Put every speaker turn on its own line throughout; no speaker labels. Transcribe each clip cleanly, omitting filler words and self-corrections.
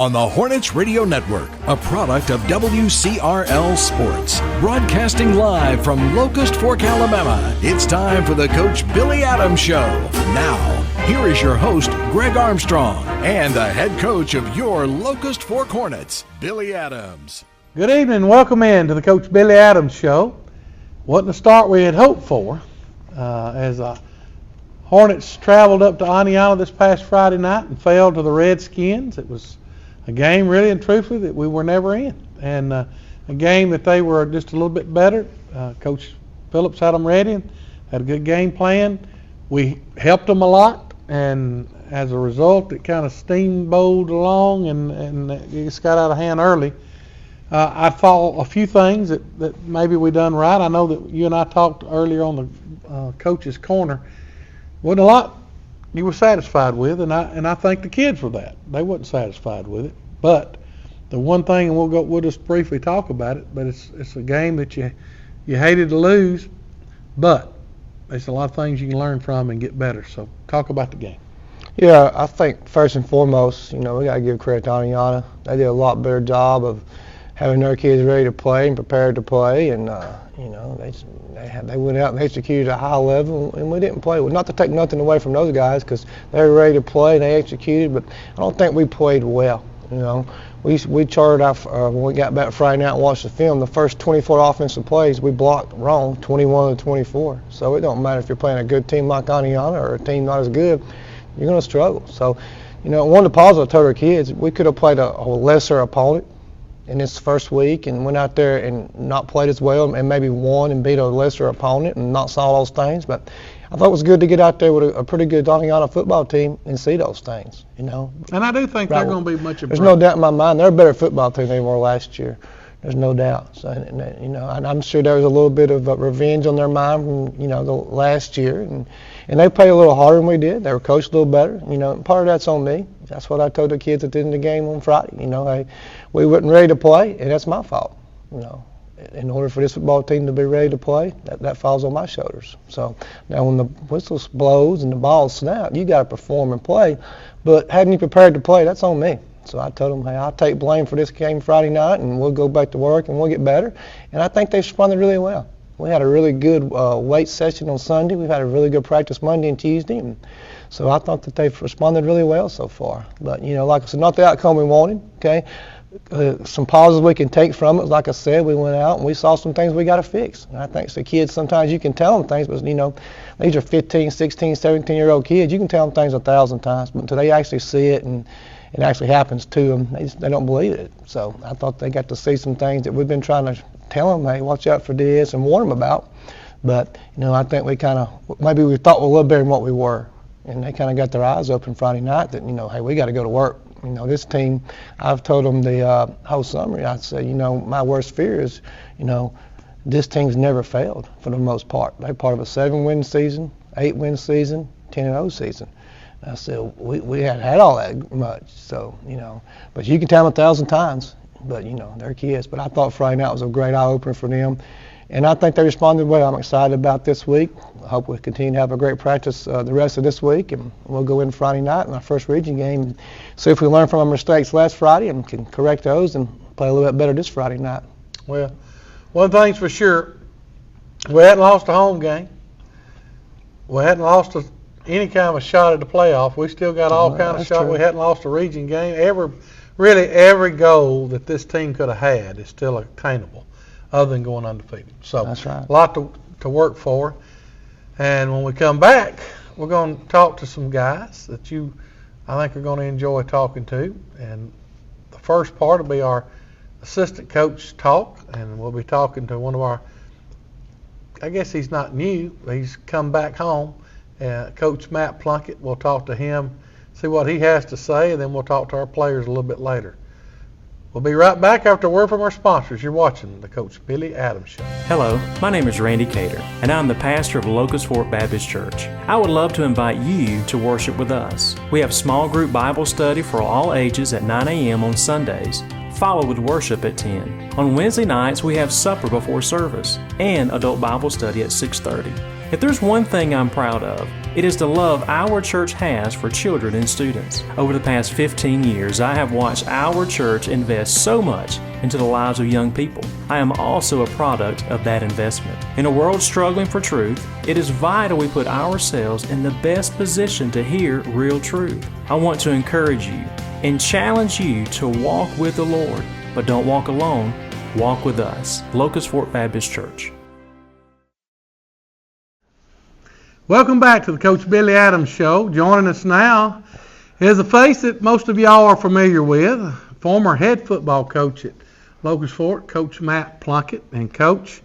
on the Hornets Radio Network, a product of WCRL Sports. Broadcasting live from Locust Fork, Alabama, it's time for the Coach Billy Adams Show. Now, here is your host, Greg Armstrong, and the head coach of your Locust Fork Hornets, Billy Adams.
Good evening and welcome in to the Coach Billy Adams Show. Wasn't the start we had hoped for as Hornets traveled up to Aniana this past Friday night and fell to the Redskins. It was a game, really and truthfully, that we were never in, and a game that they were just a little bit better. Coach Phillips had them ready and had a good game plan. We helped them a lot, and as a result, it kind of steamrolled along and it just got out of hand early. I thought a few things that maybe we done right. I know that you and I talked earlier on the coach's corner. Wasn't a lot you were satisfied with, and I think the kids were that. They wasn't satisfied with it. But the one thing, and we'll just briefly talk about it, but it's a game that you hated to lose, but there's a lot of things you can learn from and get better. So talk about the game.
Yeah, I think first and foremost, we got to give credit to Aniana. They did a lot better job of having their kids ready to play and prepared to play, and they went out and executed at a high level, and we didn't play. Not to take nothing away from those guys, because they were ready to play and they executed, but I don't think we played well. We charted off when we got back Friday night and watched the film. The first 24 offensive plays we blocked wrong, 21 to 24. So it don't matter if you're playing a good team like Aniana or a team not as good, you're going to struggle. So, one of the positives I told our kids, we could have played a lesser opponent in this first week and went out there and not played as well and maybe won and beat a lesser opponent and not saw those things. But I thought it was good to get out there with a pretty good Aniana football team and see those things, And
I do think they're going to be much improved.
There's no doubt in my mind they're a better football team than they were last year. There's no doubt. So, and I'm sure there was a little bit of revenge on their mind from, the last year. And they played a little harder than we did. They were coached a little better. Part of that's on me. That's what I told the kids at the end of the game on Friday. Hey, we wasn't ready to play, and that's my fault. In order for this football team to be ready to play, that falls on my shoulders. So now when the whistle blows and the ball snaps, you got to perform and play. But hadn't you prepared to play, that's on me. So I told them, hey, I'll take blame for this game Friday night, and we'll go back to work and we'll get better. And I think they responded really well. We had a really good weight session on Sunday. We've had a really good practice Monday and Tuesday. And so I thought that they've responded really well so far. But, like I said, not the outcome we wanted, okay? Some positives we can take from it. Like I said, we went out and we saw some things we got to fix. And I think the kids, sometimes you can tell them things, but, these are 15, 16, 17-year-old kids. You can tell them things 1,000 times, but until they actually see it and it actually happens to them, they don't believe it. So I thought they got to see some things that we've been trying to tell them, hey, watch out for this and warn them about. But, I think we maybe we thought we were a little better than what we were. And they kind of got their eyes open Friday night that, hey, we got to go to work. This team, I've told them the whole summary. I say, my worst fear is, this team's never failed for the most part. They're part of a 7-win season, 8-win season, 10-0 season. I said, we hadn't had all that much. So, but you can tell them 1,000 times, but, they're kids. But I thought Friday night was a great eye-opener for them. And I think they responded well. I'm excited about this week. I hope we continue to have a great practice the rest of this week. And we'll go in Friday night in our first region game and see if we learn from our mistakes last Friday and can correct those and play a little bit better this Friday night.
Well, one thing's for sure, we hadn't lost a home game. We hadn't lost any kind of shot at the playoff. We still got all kind of shots. We hadn't lost a region game. Every goal that this team could have had is still attainable, other than going undefeated. So
that's right.
A lot to work for. And when we come back, we're going to talk to some guys that I think are going to enjoy talking to. And the first part will be our assistant coach talk, and we'll be talking to one of our, I guess he's not new, he's come back home, Coach Matt Plunkett. We'll talk to him, see what he has to say, and then we'll talk to our players a little bit later. We'll be right back after a word from our sponsors. You're watching the Coach Billy Adams Show.
Hello, my name is Randy Cater, and I'm the pastor of Locust Fork Baptist Church. I would love to invite you to worship with us. We have small group Bible study for all ages at 9 a.m. on Sundays, followed with worship at 10. On Wednesday nights, we have supper before service and adult Bible study at 6:30. If there's one thing I'm proud of, it is the love our church has for children and students. Over the past 15 years, I have watched our church invest so much into the lives of young people. I am also a product of that investment. In a world struggling for truth, it is vital we put ourselves in the best position to hear real truth. I want to encourage you and challenge you to walk with the Lord, but don't walk alone. Walk with us. Locust Fork Baptist Church.
Welcome back to the Coach Billy Adams Show. Joining us now is a face that most of y'all are familiar with, former head football coach at Locust Fork, Coach Matt Plunkett. And Coach,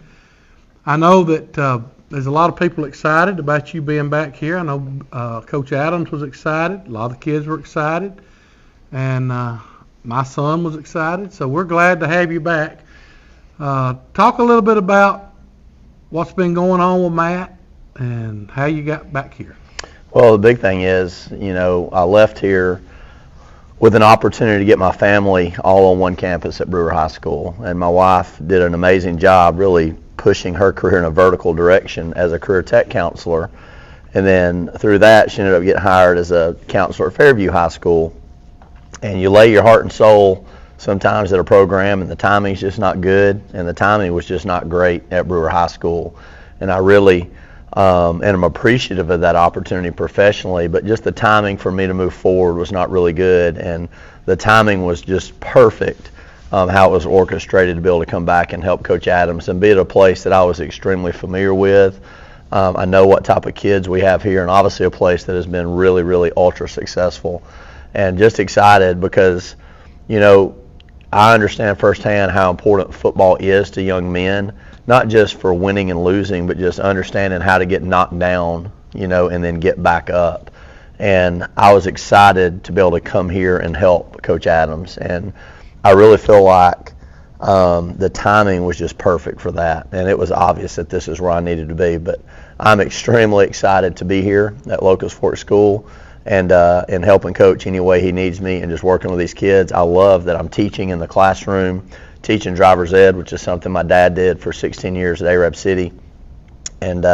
I know that there's a lot of people excited about you being back here. I know Coach Adams was excited. A lot of the kids were excited. And my son was excited. So we're glad to have you back. Talk a little bit about what's been going on with Matt and how you got back here.
Well, the big thing is, I left here with an opportunity to get my family all on one campus at Brewer High School. And my wife did an amazing job really pushing her career in a vertical direction as a career tech counselor. And then through that, she ended up getting hired as a counselor at Fairview High School. And you lay your heart and soul sometimes at a program, and the timing's just not good, and the timing was just not great at Brewer High School. And I really and I'm appreciative of that opportunity professionally, but just the timing for me to move forward was not really good, and the timing was just perfect, how it was orchestrated to be able to come back and help Coach Adams and be at a place that I was extremely familiar with. I know what type of kids we have here, and obviously a place that has been really, really ultra successful, and just excited because, I understand firsthand how important football is to young men, not just for winning and losing, but just understanding how to get knocked down, and then get back up. And I was excited to be able to come here and help Coach Adams. And I really feel like the timing was just perfect for that. And it was obvious that this is where I needed to be. But I'm extremely excited to be here at Locust Fork School and helping Coach any way he needs me and just working with these kids. I love that I'm teaching in the classroom, teaching driver's ed, which is something my dad did for 16 years at Arab City. And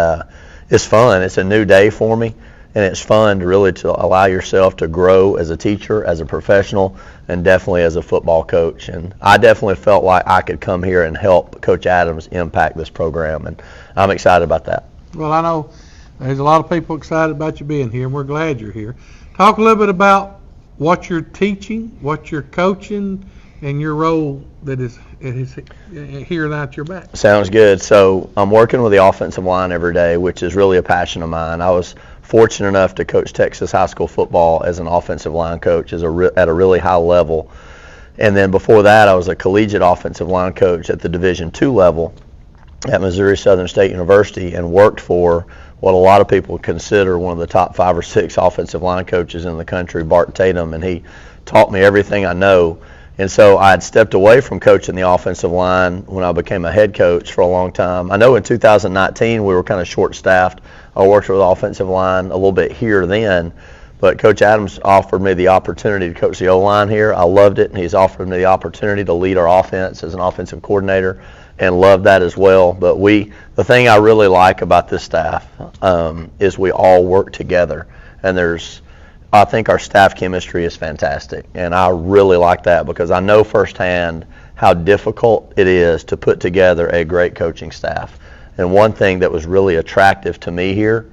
it's fun. It's a new day for me, and it's fun to allow yourself to grow as a teacher, as a professional, and definitely as a football coach. And I definitely felt like I could come here and help Coach Adams impact this program, and I'm excited about that.
Well, I know there's a lot of people excited about you being here, and we're glad you're here. Talk a little bit about what you're teaching, what you're coaching, and your role that is here now at your back.
Sounds good. So I'm working with the offensive line every day, which is really a passion of mine. I was fortunate enough to coach Texas high school football as an offensive line coach at a really high level. And then before that, I was a collegiate offensive line coach at the Division II level at Missouri Southern State University, and worked for what a lot of people consider one of the top 5 or 6 offensive line coaches in the country, Bart Tatum, and he taught me everything I know. And so I had stepped away from coaching the offensive line when I became a head coach for a long time. I know in 2019 we were kind of short-staffed. I worked with the offensive line a little bit here then, but Coach Adams offered me the opportunity to coach the O-line here. I loved it, and he's offered me the opportunity to lead our offense as an offensive coordinator, and loved that as well. But the thing I really like about this staff is we all work together, and I think our staff chemistry is fantastic, and I really like that because I know firsthand how difficult it is to put together a great coaching staff. And one thing that was really attractive to me here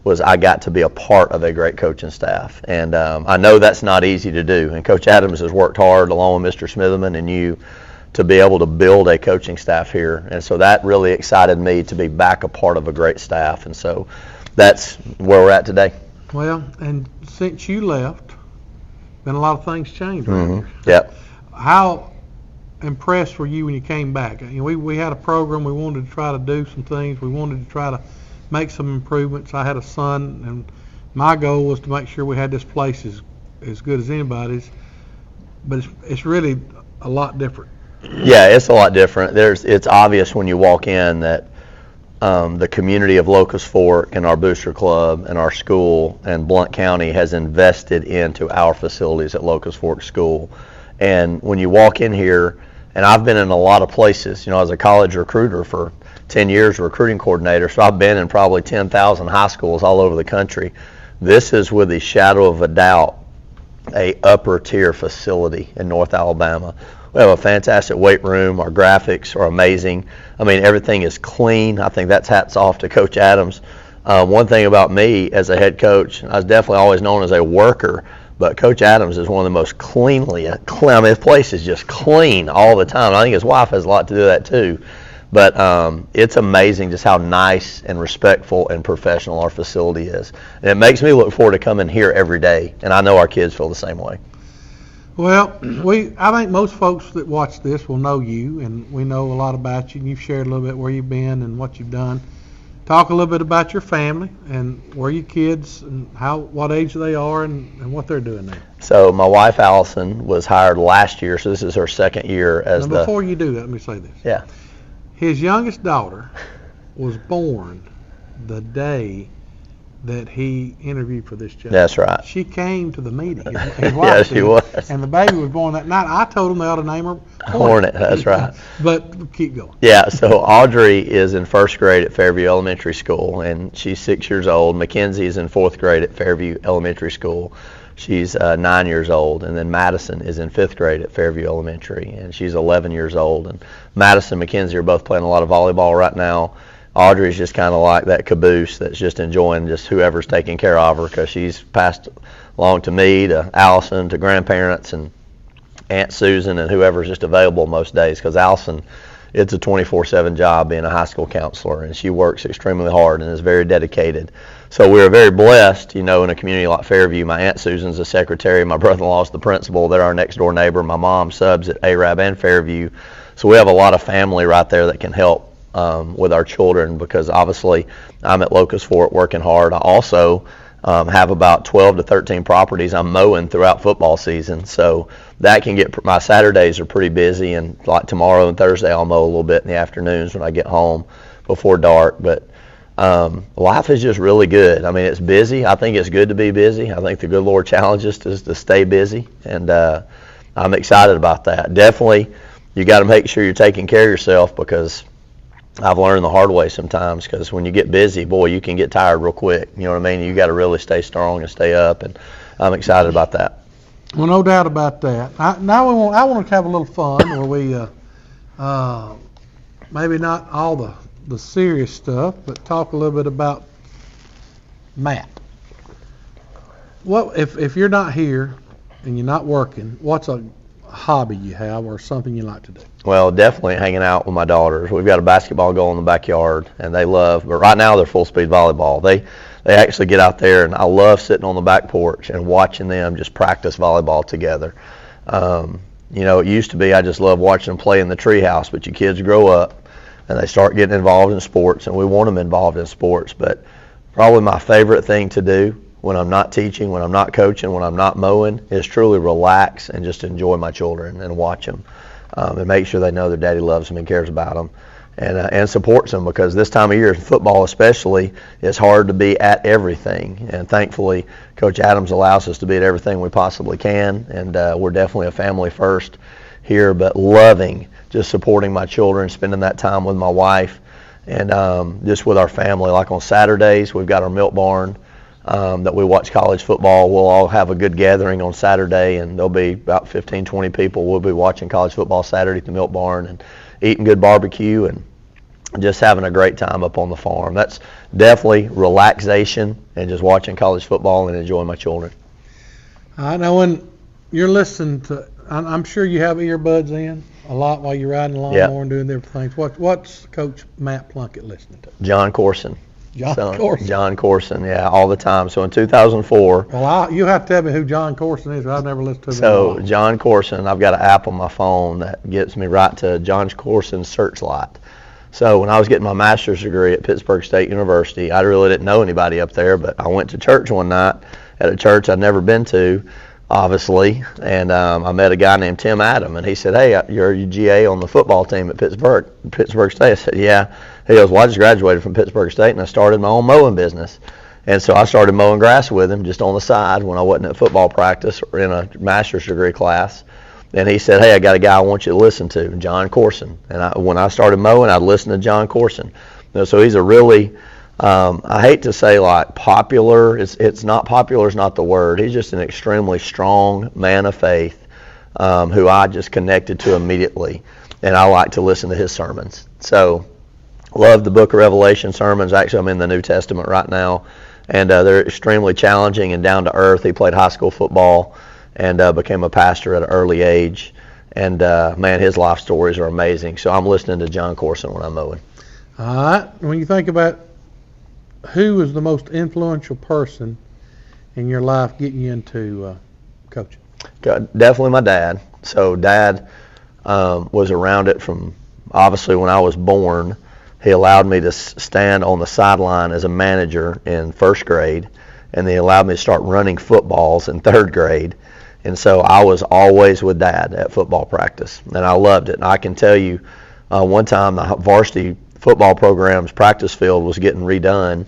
was I got to be a part of a great coaching staff. And I know that's not easy to do, and Coach Adams has worked hard along with Mr. Smitherman and you to be able to build a coaching staff here. And so that really excited me to be back a part of a great staff, and so that's where we're at today.
Well, and since you left, been a lot of things changed right here.
Yep.
How impressed were you when you came back? We had a program. We wanted to try to do some things. We wanted to try to make some improvements. I had a son, and my goal was to make sure we had this place as good as anybody's. But it's really a lot different.
Yeah, it's a lot different. It's obvious when you walk in that the community of Locust Fork and our booster club and our school and Blount County has invested into our facilities at Locust Fork School. And when you walk in here, And I've been in a lot of places, you know, as a college recruiter for 10 years, recruiting coordinator, so I've been in probably 10,000 high schools all over the country. This is, with a shadow of a doubt, a upper tier facility in North Alabama. We have a fantastic weight room. Our graphics are amazing. I mean, everything is clean. I think that's hats off to Coach Adams. One thing about me as a head coach, I was definitely always known as a worker, but Coach Adams is one of the most cleanly, I mean, his place is just clean all the time. I think his wife has a lot to do with that too. But it's amazing just how nice and respectful and professional our facility is. And it makes me look forward to coming here every day, and I know our kids feel the same way.
Well, I think most folks that watch this will know you, and we know a lot about you, and you've shared a little bit where you've been and what you've done. Talk a little bit about your family and where your kids and what age they are and what they're doing now.
So my wife Allison was hired last year, so this is her second year as
now, before you do that, let me say this.
Yeah.
His youngest daughter was born the day that he interviewed for this job.
That's right.
She came to the meeting. His
Yeah,
wife
she
did,
was.
And the baby was born that night. I told him they ought to name her
Hornet, that's right.
But keep going.
Yeah, so Audrey is in first grade at Fairview Elementary School, and she's 6 years old. Mackenzie is in fourth grade at Fairview Elementary School. She's 9 years old, and then Madison is in fifth grade at Fairview Elementary, and she's 11 years old. And Madison and Mackenzie are both playing a lot of volleyball right now. Audrey's just kind of like that caboose that's just enjoying just whoever's taking care of her, because she's passed along to me, to Allison, to grandparents, and Aunt Susan, and whoever's just available most days, because Allison, it's a 24/7 job being a high school counselor, and she works extremely hard and is very dedicated. So we're very blessed, you know, in a community like Fairview. My Aunt Susan's the secretary, my brother-in-law's the principal, they're our next door neighbor, my mom subs at Arab and Fairview. So we have a lot of family right there that can help with our children, because obviously I'm at Locust Fort working hard. I also have about 12 to 13 properties I'm mowing throughout football season, so that can get, my Saturdays are pretty busy, and like tomorrow and Thursday I'll mow a little bit in the afternoons when I get home before dark. But life is just really good. I mean, it's busy. I think it's good to be busy. I think the good Lord challenges us to stay busy, and I'm excited about that. Definitely you got to make sure you're taking care of yourself, because I've learned the hard way sometimes, because when you get busy, boy, you can get tired real quick. You know what I mean? You got to really stay strong and stay up, and I'm excited about that.
Well, no doubt about that. I want to have a little fun where we maybe not all the serious stuff, but talk a little bit about Matt. What if you're not here and you're not working? What's a hobby you have or something you like to do?
Well, definitely hanging out with my daughters. We've got a basketball goal in the backyard, and they love, but right now they're full speed volleyball. They actually get out there, and I love sitting on the back porch and watching them just practice volleyball together. You know, it used to be I just love watching them play in the treehouse, but your kids grow up and they start getting involved in sports, and we want them involved in sports. But probably my favorite thing to do when I'm not teaching, when I'm not coaching, when I'm not mowing, is truly relax and just enjoy my children and watch them, and make sure they know their daddy loves them and cares about them, and supports them, because this time of year, football especially, it's hard to be at everything. And thankfully, Coach Adams allows us to be at everything we possibly can, and we're definitely a family first here, but loving just supporting my children, spending that time with my wife, and just with our family. Like on Saturdays, we've got our milk barn that we watch college football. We'll all have a good gathering on Saturday, and there'll be about 15, 20 people. We'll be watching college football Saturday at the milk barn and eating good barbecue and just having a great time up on the farm. That's definitely relaxation and just watching college football and enjoying my children.
I know when you're listening to, I'm sure you have earbuds in a lot while you're riding the lawnmower and doing different things. What's Coach Matt Plunkett listening to?
John Corson.
Corson.
John Corson, yeah, all the time. So in 2004.
Well, you have to tell me who John Corson is. I've never listened to him.
So John Corson, I've got an app on my phone that gets me right to John Corson's Searchlight. So when I was getting my master's degree at Pittsburg State University, I really didn't know anybody up there, but I went to church one night at a church I'd never been to, obviously, and I met a guy named Tim Adam, and he said, "Hey, you're a GA on the football team at Pittsburg State." I said, "Yeah." He goes, "Well, I just graduated from Pittsburg State, and I started my own mowing business." And so I started mowing grass with him just on the side when I wasn't at football practice or in a master's degree class. And he said, hey, I got a guy I want you to listen to, John Corson. And when I started mowing, I'd listen to John Corson. So he's a really, I hate to say like popular, it's not popular is not the word. He's just an extremely strong man of faith who I just connected to immediately. And I like to listen to his sermons. So love the book of Revelation sermons. Actually, I'm in the New Testament right now. And they're extremely challenging and down to earth. He played high school football and became a pastor at an early age. And, man, his life stories are amazing. So I'm listening to John Corson when I'm mowing.
All right. When you think about who was the most influential person in your life getting you into coaching?
Definitely my dad. So Dad was around it from, obviously, when I was born. He allowed me to stand on the sideline as a manager in first grade, and then he allowed me to start running footballs in third grade. And so I was always with Dad at football practice, and I loved it. And I can tell you, one time the varsity football program's practice field was getting redone,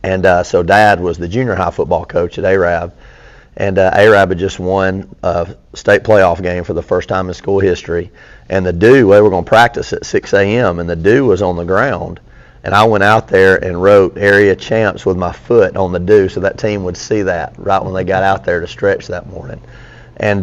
and so Dad was the junior high football coach at Arab, and Arab had just won a state playoff game for the first time in school history. And the dew, we were going to practice at 6 a.m., and the dew was on the ground. And I went out there and wrote area champs with my foot on the dew so that team would see that right when they got out there to stretch that morning. And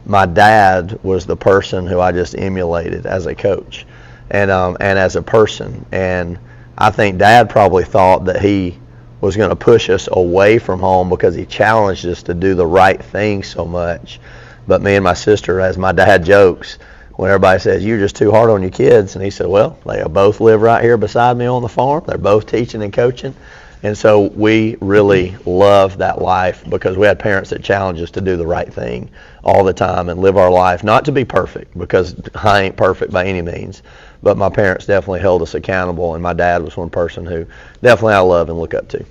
my dad was the person who I just emulated as a coach and as a person. And I think Dad probably thought that he was going to push us away from home because he challenged us to do the right thing so much. But me and my sister, as my dad jokes, when everybody says, you're just too hard on your kids, and he said, well, they both live right here beside me on the farm. They're both teaching and coaching. And so we really love that life because we had parents that challenged us to do the right thing all the time and live our life, not to be perfect, because I ain't perfect by any means, but my parents definitely held us accountable, and my dad was one person who definitely I love and look up to.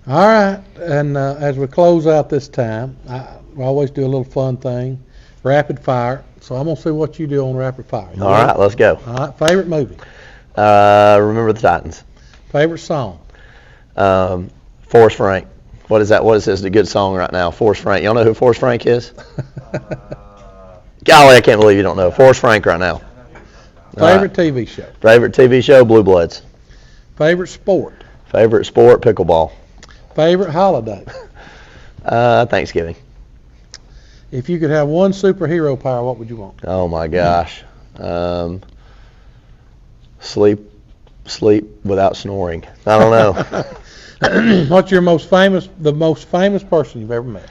All right, and as we close out this time, we always do a little fun thing, rapid fire. So I'm going to see what you do on rapid fire.
All right, let's go.
All right, favorite movie?
Remember the Titans.
Favorite song?
Forrest Frank. What is that? What is this? The good song right now? Forrest Frank. Y'all know who Forrest Frank is? Golly, I can't believe you don't know. Forrest Frank right now.
Favorite TV show?
Favorite TV show? Blue Bloods.
Favorite sport?
Favorite sport? Pickleball.
Favorite holiday?
Thanksgiving.
If you could have one superhero power, what would you want?
Oh my gosh. Sleep without snoring. I don't know.
What's the most famous person you've ever met?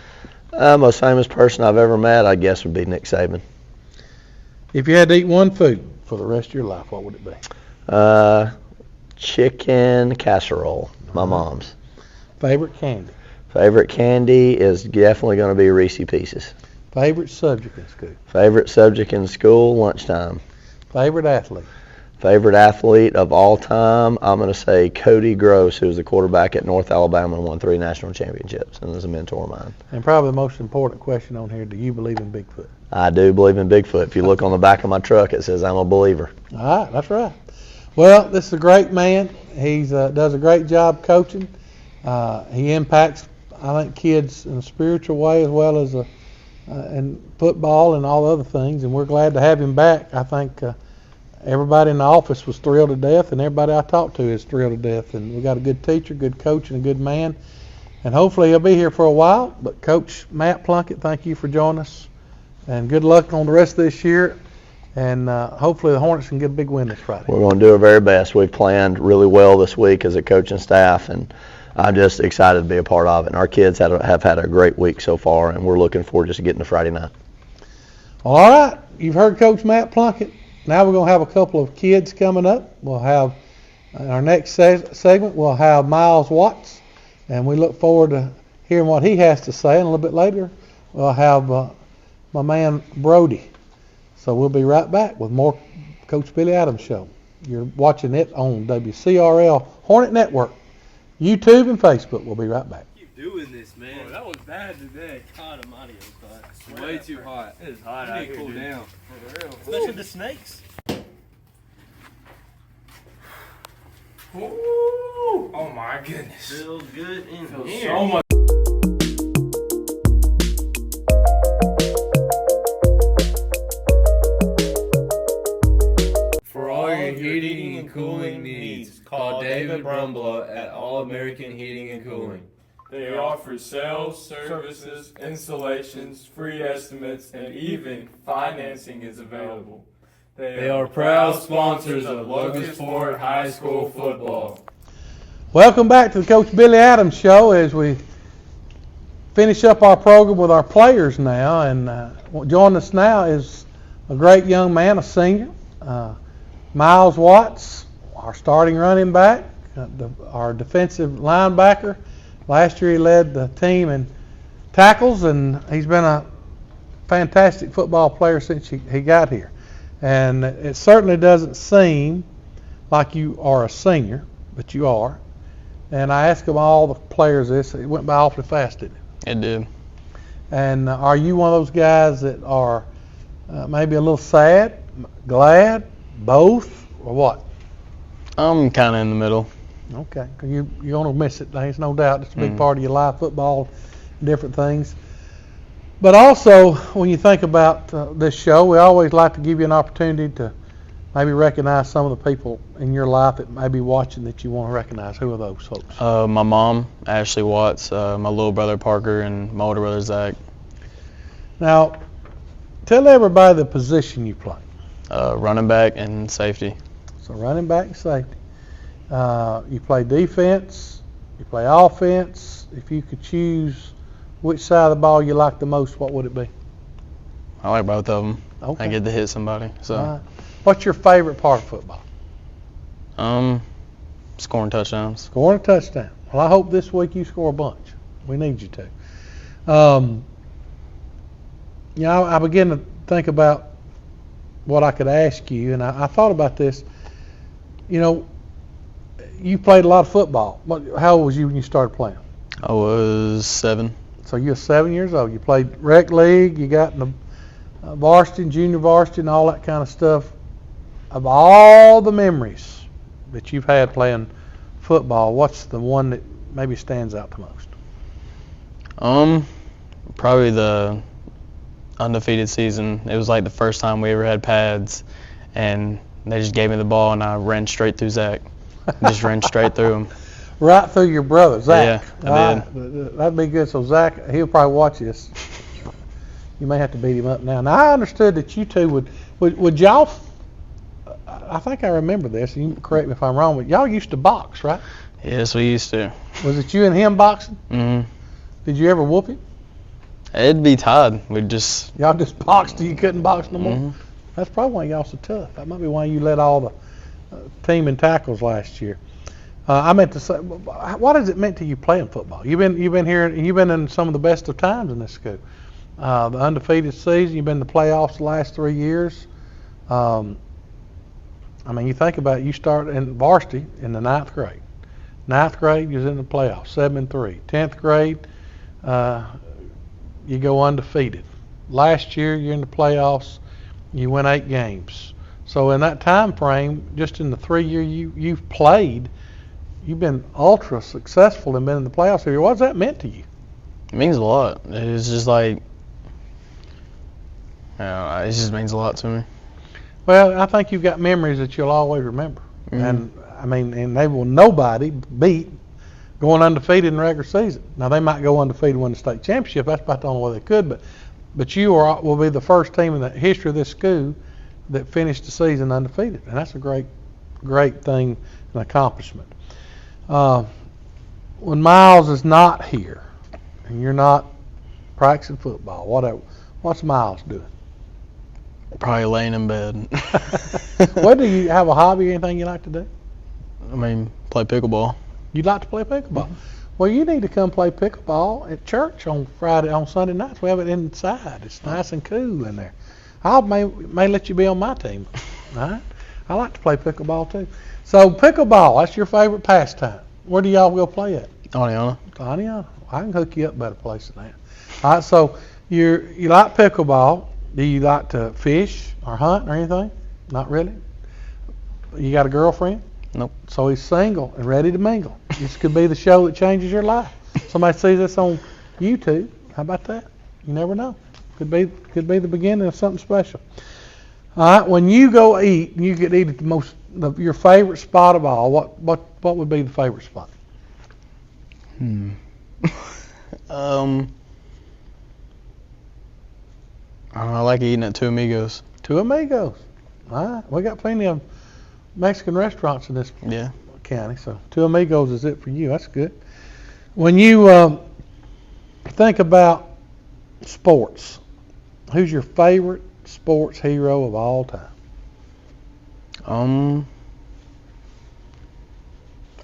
Most famous person I've ever met, I guess, would be Nick Saban.
If you had to eat one food for the rest of your life, what would it be?
Chicken casserole, my mom's.
Favorite candy?
Favorite candy is definitely going to be Reese Pieces.
Favorite subject in school?
Favorite subject in school, lunchtime.
Favorite athlete?
Favorite athlete of all time, I'm going to say Cody Gross, who was the quarterback at North Alabama and won 3 national championships and is a mentor of mine.
And probably the most important question on here, do you believe in Bigfoot?
I do believe in Bigfoot. If you look on the back of my truck, it says I'm a believer.
All right, that's right. Well, this is a great man. He does a great job coaching. He impacts, I think, kids in a spiritual way as well as in football and all other things, and we're glad to have him back. I think everybody in the office was thrilled to death, and everybody I talked to is thrilled to death. And we got a good teacher, good coach, and a good man. And hopefully he'll be here for a while. But Coach Matt Plunkett, thank you for joining us. And good luck on the rest of this year. And hopefully the Hornets can get a big win this Friday.
We're going to do our very best. We've planned really well this week as a coaching staff, and I'm just excited to be a part of it. And our kids have had a great week so far, and we're looking forward just to getting to Friday night.
All right. You've heard Coach Matt Plunkett. Now we're going to have a couple of kids coming up. We'll have, in our next segment, we'll have Miles Watts, and we look forward to hearing what he has to say. And a little bit later, we'll have my man Brody. So we'll be right back with more Coach Billy Adams Show. You're watching it on WCRL Hornet Network, YouTube, and Facebook. We'll be right back.
Keep doing this, man.
Oh, that was bad today. God almighty, it was hot.
It's way too hot.
It is hot
You
out
need to
here,
cool
dude.
down.
For real.
Especially the snakes.
Ooh, oh my goodness.
Feels good in
Feels
here.
so much.
David Brumbla at All American Heating and Cooling.
They offer sales, services, installations, free estimates, and even financing is available. They are proud sponsors of Locusport High School football.
Welcome back to the Coach Billy Adams Show as we finish up our program with our players now. And joining us now is a great young man, a senior, Miles Watts, our starting running back, our defensive linebacker. Last year he led the team in tackles, and he's been a fantastic football player since he got here. And it certainly doesn't seem like you are a senior, but you are. And I asked him all the players this. It went by awfully fast, didn't it?
It did.
And are you one of those guys that are maybe a little sad, glad, both, or what?
I'm kind of in the middle.
Okay. You're going to miss it. There's no doubt. It's a big part of your life, football, different things. But also, when you think about this show, we always like to give you an opportunity to maybe recognize some of the people in your life that may be watching that you want to recognize. Who are those folks?
My mom, Ashley Watts, my little brother Parker, and my older brother Zach.
Now, tell everybody the position you play.
Running back and safety.
So running back and safety. You play defense, you play offense. If you could choose which side of the ball you like the most, what would it be?
I like both of them.
Okay.
I get to hit somebody. So.
All right. What's your favorite part of football?
Scoring touchdowns.
Scoring a touchdown. Well, I hope this week you score a bunch. We need you to. I begin to think about what I could ask you, and I thought about this. You know, you played a lot of football. How old was you when you started playing?
I was 7.
So you're 7 years old. You played rec league. You got in the varsity, junior varsity, and all that kind of stuff. Of all the memories that you've had playing football, what's the one that maybe stands out the most?
Probably the undefeated season. It was like the first time we ever had pads, and they just gave me the ball, and I ran straight through Zach. Just ran straight through him.
Right through your brother, Zach.
Yeah, I did.
That'd be good. So Zach, he'll probably watch this. You may have to beat him up now. Now I understood that you two would y'all. I think I remember this. You can correct me if I'm wrong, but y'all used to box, right?
Yes, we used to.
Was it you and him boxing?
Mm-hmm.
Did you ever whoop him?
It'd be tied. We'd just...
Y'all just boxed till you couldn't box no more?
Mm-hmm.
That's probably why y'all so tough. That might be why you led all the team in tackles last year. I meant to say, what has it meant to you playing football? You've been here. You've been in some of the best of times in this school. The undefeated season. You've been in the playoffs the last 3 years. I mean, you think about it. You started in varsity in the 9th grade. 9th grade, you was in the playoffs, 7-3. 10th grade, you go undefeated. Last year, you're in the playoffs. You win 8 games. So in that time frame, just in the 3 years you've played, you've been ultra successful and been in the playoffs every year. What's that meant to you?
It means a lot. It's just like, it just means a lot to me.
Well, I think you've got memories that you'll always remember. Mm-hmm. And I mean, and they will nobody beat going undefeated in the regular season. Now they might go undefeated and win the state championship. That's about the only way they could. But you will be the first team in the history of this school that finished the season undefeated, and that's a great thing, an accomplishment. When Miles is not here and you're not practicing football, what's Miles doing?
Probably laying in bed.
What, do you have a hobby or anything you like to do?
I mean, play pickleball.
You'd like to play pickleball? Well, you need to come play pickleball at church on Sunday nights. We have it inside. It's nice and cool in there. I may let you be on my team. All right? I like to play pickleball too. So pickleball, that's your favorite pastime. Where do y'all go play at?
Oneonta.
Oneonta. I can hook you up better place than that. All right, so you like pickleball. Do you like to fish or hunt or anything? Not really? You got a girlfriend?
Nope. So
he's single and ready to mingle. This could be the show that changes your life. Somebody sees this on YouTube. How about that? You never know. Could be the beginning of something special. All right, when you go eat, you could eat at your favorite spot of all. What would be the favorite spot?
I like eating at Two Amigos.
Two Amigos. All right, we got plenty of Mexican restaurants in this
Yeah.
county, so Two Amigos is it for you. That's good. When you think about sports, who's your favorite sports hero of all time?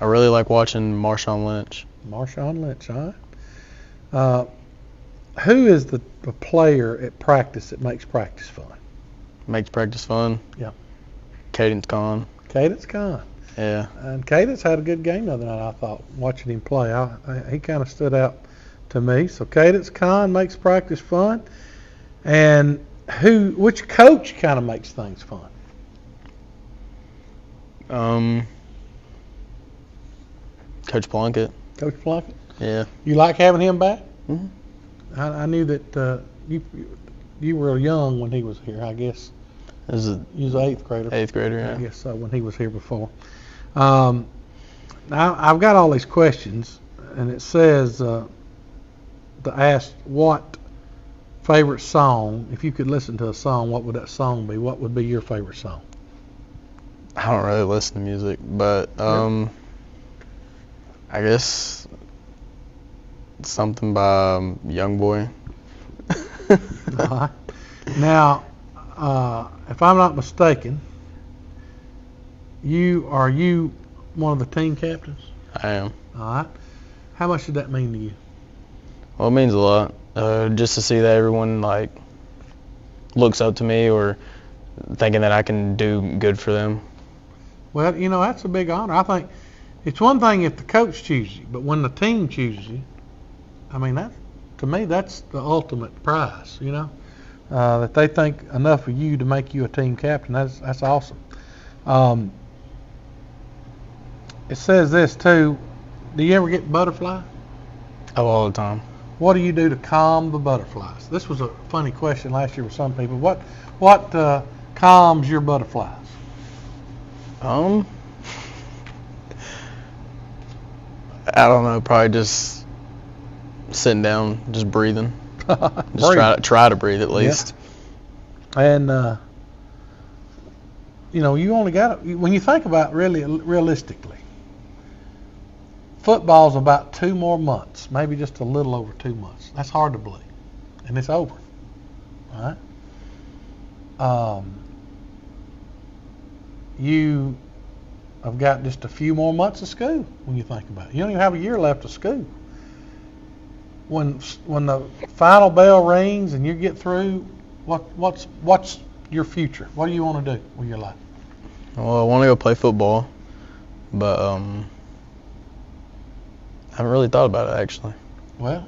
I really like watching Marshawn Lynch.
Marshawn Lynch, all right. Who is the player at practice that makes practice fun?
Makes practice fun.
Yeah.
Cadence Kahn.
Cadence Kahn.
Yeah.
And Cadence had a good game the other night, I thought, watching him play. He kind of stood out to me. So Cadence Kahn makes practice fun. And which coach kind of makes things fun?
Coach Plunkett.
Coach Plunkett?
Yeah.
You like having him back?
Mhm.
I knew that you were young when he was here, I guess.
This is
You was an 8th grader.
8th grader, yeah.
I guess so, when he was here before. Now, I've got all these questions, and it says to ask what favorite song, if you could listen to a song, what would that song be? What would be your favorite song?
I don't really listen to music, but I guess something by Young Boy.
Now, if I'm not mistaken, are you one of the team captains?
I am.
All right. How much did that mean to you?
Well, it means a lot. Just to see that everyone looks up to me or thinking that I can do good for them.
Well, that's a big honor. I think it's one thing if the coach chooses you, but when the team chooses you, I mean, to me, that's the ultimate prize, that they think enough of you to make you a team captain. That's awesome. It says this, too. Do you ever get butterfly?
Oh, all the time.
What do you do to calm the butterflies? This was a funny question last year with some people. What calms your butterflies?
I don't know. Probably just sitting down, just breathing. Just try to breathe at least.
Yeah. And you only got when you think about realistically, football's about 2 more months, maybe just a little over 2 months. That's hard to believe, and it's over. All right. You have got just a few more months of school when you think about it. You don't even have a year left of school. When the final bell rings and you get through, what's your future? What do you want to do with your life?
Well, I want to go play football, but I haven't really thought about it actually.
Well,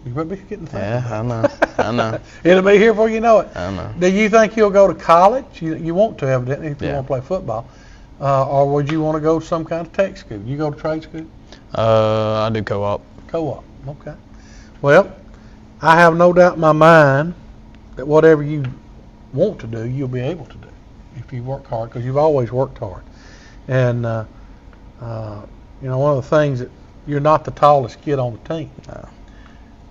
you better be getting thinking.
Yeah, I know.
It'll be here before you know it.
I know.
Do you think you'll go to college? You want to, evidently, if you
Yeah.
want to play football. Or would you want to go to some kind of tech school? You go to trade school?
I do co-op.
Co-op, okay. Well, I have no doubt in my mind that whatever you want to do, you'll be able to do if you work hard, because you've always worked hard. And, one of the things that you're not the tallest kid on the team,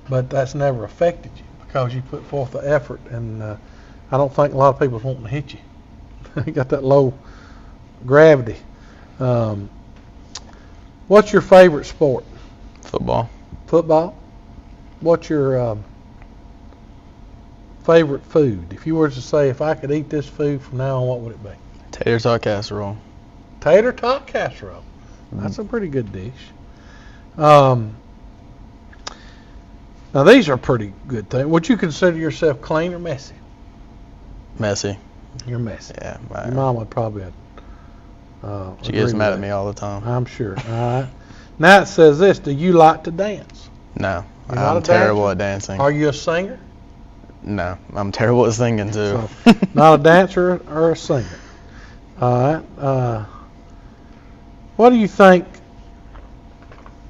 but that's never affected you because you put forth the effort, and I don't think a lot of people's wanting to hit you. You got that low gravity. What's your favorite sport?
Football.
Football? What's your favorite food? If you were to say, if I could eat this food from now on, what would it be?
Tater tot casserole.
Tater tot casserole. That's a pretty good dish. Now these are pretty good things. Would you consider yourself clean or messy?
Messy.
You're messy.
Yeah.
Your mom would probably.
She gets mad at me all the time.
I'm sure. All right. Now it says this: do you like to dance?
No,
You're not
I'm
a
terrible
dancer?
at dancing.
Are you a singer?
No, I'm terrible at singing too.
So, not a dancer or a singer. All right. What do you think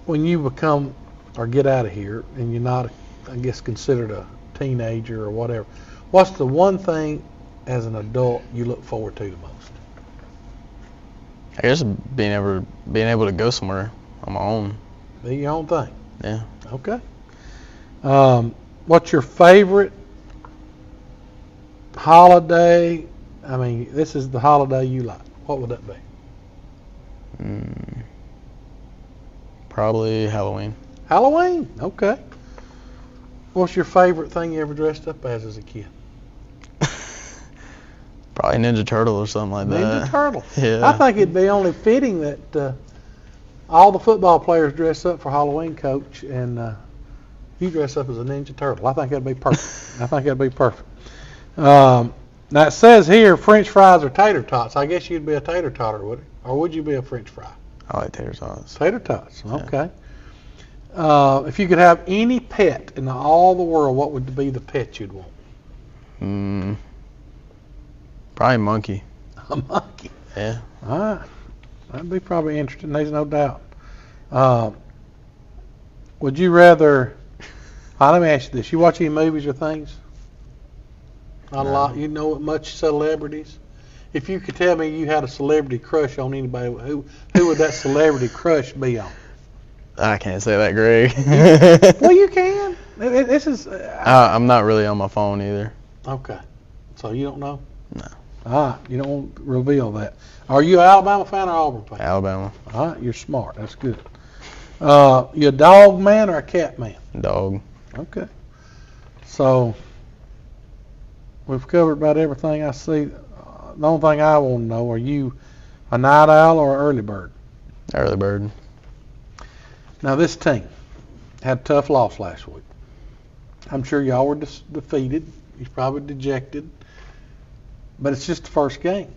when you become or get out of here and you're not, I guess, considered a teenager or whatever? What's the one thing as an adult you look forward to the most?
I guess being able to go somewhere on my own.
Be your own thing.
Yeah.
Okay. What's your favorite holiday? I mean, this is the holiday you like. What would that be?
Probably Halloween.
Halloween. Okay. What's your favorite thing you ever dressed up as a kid?
Probably Ninja Turtle or something like that.
Ninja Turtle.
Yeah.
I think it'd be only fitting that all the football players dress up for Halloween, Coach, and you dress up as a Ninja Turtle. I think that'd be perfect. I think that'd be perfect. Now it says here French fries or tater tots. I guess you'd be a tater totter, would it? Or would you be a French fry?
I like tater tots.
Tater tots. Okay. If you could have any pet in all the world, what would be the pet you'd want?
Probably a monkey.
A monkey.
Yeah.
All right. That'd be probably interesting. There's no doubt. Would you rather? Let me ask you this: you watch any movies or things? Not a lot. You know much celebrities? If you could tell me you had a celebrity crush on anybody, who would that celebrity crush be on?
I can't say that, Greg.
Well, you can. This is.
I'm not really on my phone either.
Okay. So you don't know?
No.
All right. You don't want to reveal that. Are you an Alabama fan or Auburn fan?
Alabama.
All right. You're smart. That's good. You a dog man or a cat man?
Dog.
Okay. So we've covered about everything I see. The only thing I want to know, are you a night owl or an early bird?
Early bird.
Now this team had a tough loss last week. I'm sure y'all were defeated. You're probably dejected. But it's just the first game.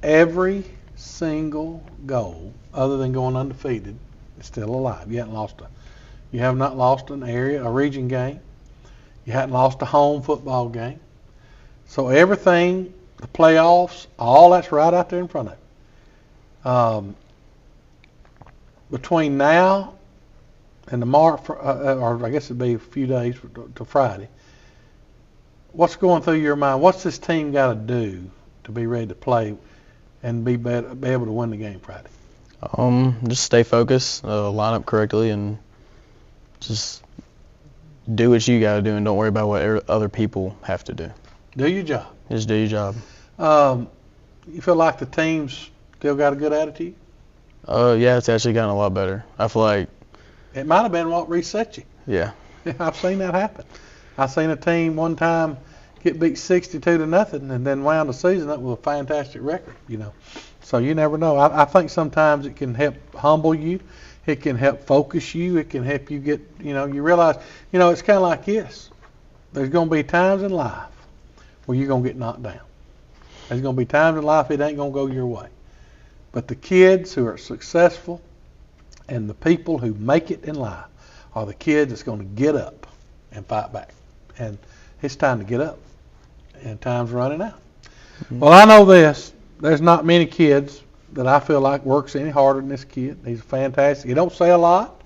Every single goal, other than going undefeated, is still alive. You have not lost a region game. You hadn't lost a home football game. So everything, the playoffs, all that's right out there in front of you. Between now and tomorrow, or I guess it'd be a few days to Friday, what's going through your mind? What's this team got to do to be ready to play and be able to win the game Friday?
Just stay focused, line up correctly, and just do what you got to do, and don't worry about what other people have to do.
Do your job.
Just do your job.
You feel like the team's still got a good attitude?
Yeah, it's actually gotten a lot better. I feel like
it might have been what reset you.
Yeah.
I've seen that happen. I've seen a team one time get beat 62-0 and then wound the season up with a fantastic record, So you never know. I think sometimes it can help humble you. It can help focus you. It can help you get, you realize, it's kind of like this. There's going to be times in life where you're going to get knocked down. There's going to be times in life it ain't going to go your way. But the kids who are successful and the people who make it in life are the kids that's going to get up and fight back. And it's time to get up. And time's running out. Mm-hmm. Well, I know this. There's not many kids that I feel like works any harder than this kid. He's fantastic. He don't say a lot,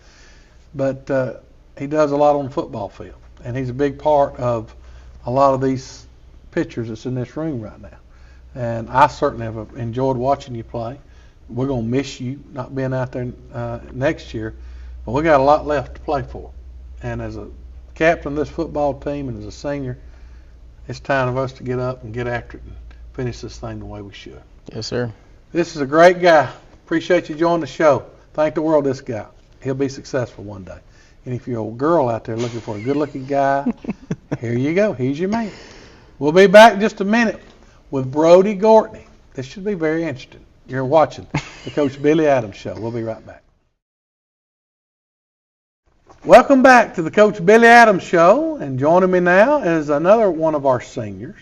but he does a lot on the football field. And he's a big part of a lot of these pitchers that's in this room right now. And I certainly have enjoyed watching you play. We're going to miss you not being out there next year, but we got a lot left to play for. And as a captain of this football team and as a senior, it's time for us to get up and get after it and finish this thing the way we should.
Yes, sir.
This is a great guy. Appreciate you joining the show. Thank the world this guy. He'll be successful one day. And if you're a girl out there looking for a good-looking guy, here you go. He's your man. We'll be back in just a minute with Brody Gortney. This should be very interesting. You're watching the Coach Billy Adams Show. We'll be right back. Welcome back to the Coach Billy Adams Show. And joining me now is another one of our seniors,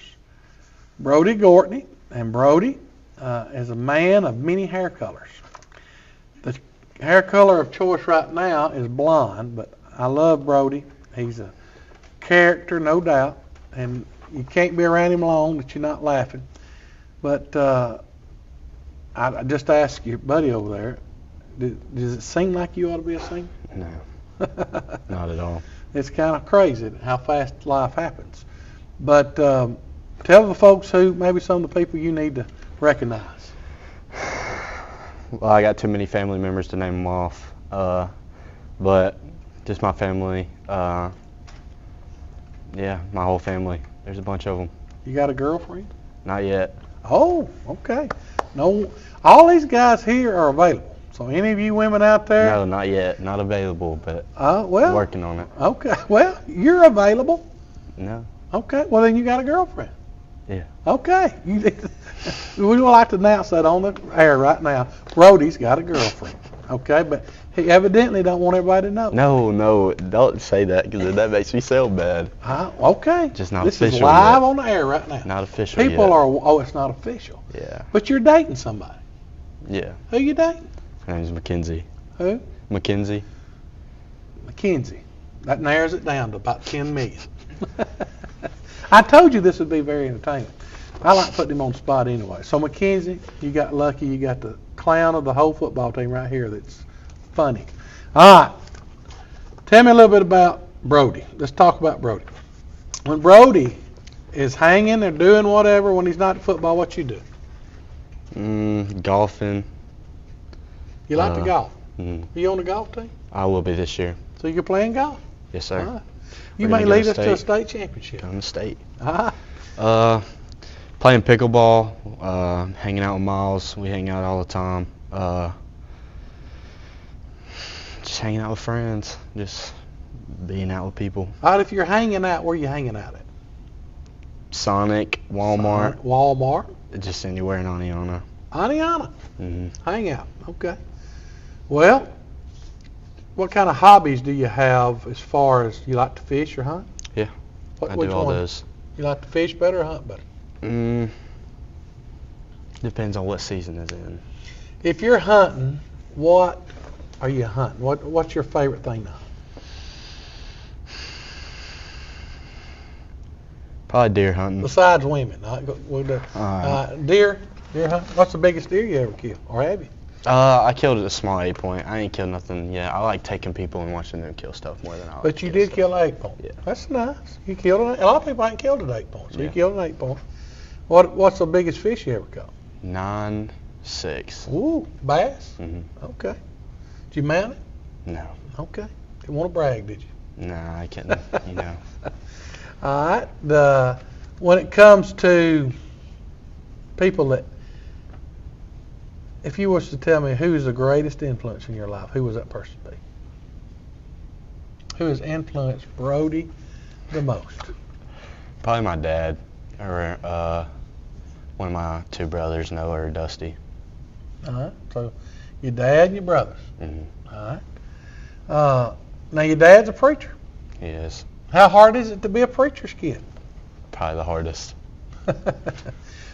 Brody Gortney. And Brody is a man of many hair colors. The hair color of choice right now is blonde, but I love Brody. He's a character, no doubt. And you can't be around him long that you're not laughing. But I just asked your buddy over there, does it seem like you ought to be a singer?
No, not at all.
It's kind of crazy how fast life happens. But Tell the folks who, maybe some of the people you need to recognize.
Well, I got too many family members to name them off, but just my family. Yeah, my whole family. There's a bunch of them.
You got a girlfriend?
Not yet.
Oh, okay. No, all these guys here are available. So any of you women out there?
No, not yet. Not available, but
Well,
working on it.
okay. Well, you're available.
No.
Okay. Well, then you got a girlfriend.
Yeah.
Okay. We would like to announce that on the air right now. Brody's got a girlfriend. Okay, but he evidently don't want everybody to know.
No, don't say that because that makes me sound bad.
Okay.
Just not
this
official
is live
yet.
on the air right now.
Not official
People
yet.
are. Oh, it's not official.
Yeah.
But you're dating somebody.
Yeah.
Who you dating?
Her name's Mackenzie.
Who?
Mackenzie.
Mackenzie. That narrows it down to about 10 million. I told you this would be very entertaining. I like putting him on the spot anyway. So Mackenzie, you got lucky. You got the clown of the whole football team right here that's funny. All right. Tell me a little bit about Brody. Let's talk about Brody. When Brody is hanging or doing whatever, when he's not at football, what you do?
Golfing.
You like to golf?
Mm,
Are you on the golf team?
I will be this year.
So you're playing golf?
Yes, sir.
All right. You
We're
may
gonna
lead
go
us to a state championship.
Going to state.
Ah.
Playing pickleball, hanging out with Miles. We hang out all the time. Just hanging out with friends. Just being out with people.
All right, if you're hanging out, where are you hanging out at?
Sonic, Walmart,
Walmart.
just anywhere in Aniana.
Aniana.
Mm-hmm.
Hang out. Okay. Well, what kind of hobbies do you have as far as you like to fish or hunt?
Yeah, I do all those.
You like to fish better or hunt better?
Depends on what season it's in.
If you're hunting, what are you hunting? What's your favorite thing to hunt?
Probably deer hunting.
Besides women. Deer hunt. What's the biggest deer you ever killed? Or have you?
I killed a small 8-point. I ain't killed nothing yet. I like taking people and watching them kill stuff more than I like.
But you did kill an 8-point.
Yeah.
That's nice. You killed a lot of people ain't killed an 8-point. So you
Yeah.
killed an 8-point. What's the biggest fish you ever caught?
9.6.
Ooh, bass?
Mhm.
Okay. Did you mount it?
No.
Okay. Didn't want to brag, did you?
Nah, I can't. You know.
All right. When it comes to people that, if you was to tell me who's the greatest influence in your life, who was that person be? Who has influenced Brody the most?
Probably my dad, or one of my two brothers, Noah or Dusty.
All right. So your dad and your brothers.
Mm-hmm.
All right. Now your dad's a preacher.
He is.
How hard is it to be a preacher's kid?
Probably the hardest.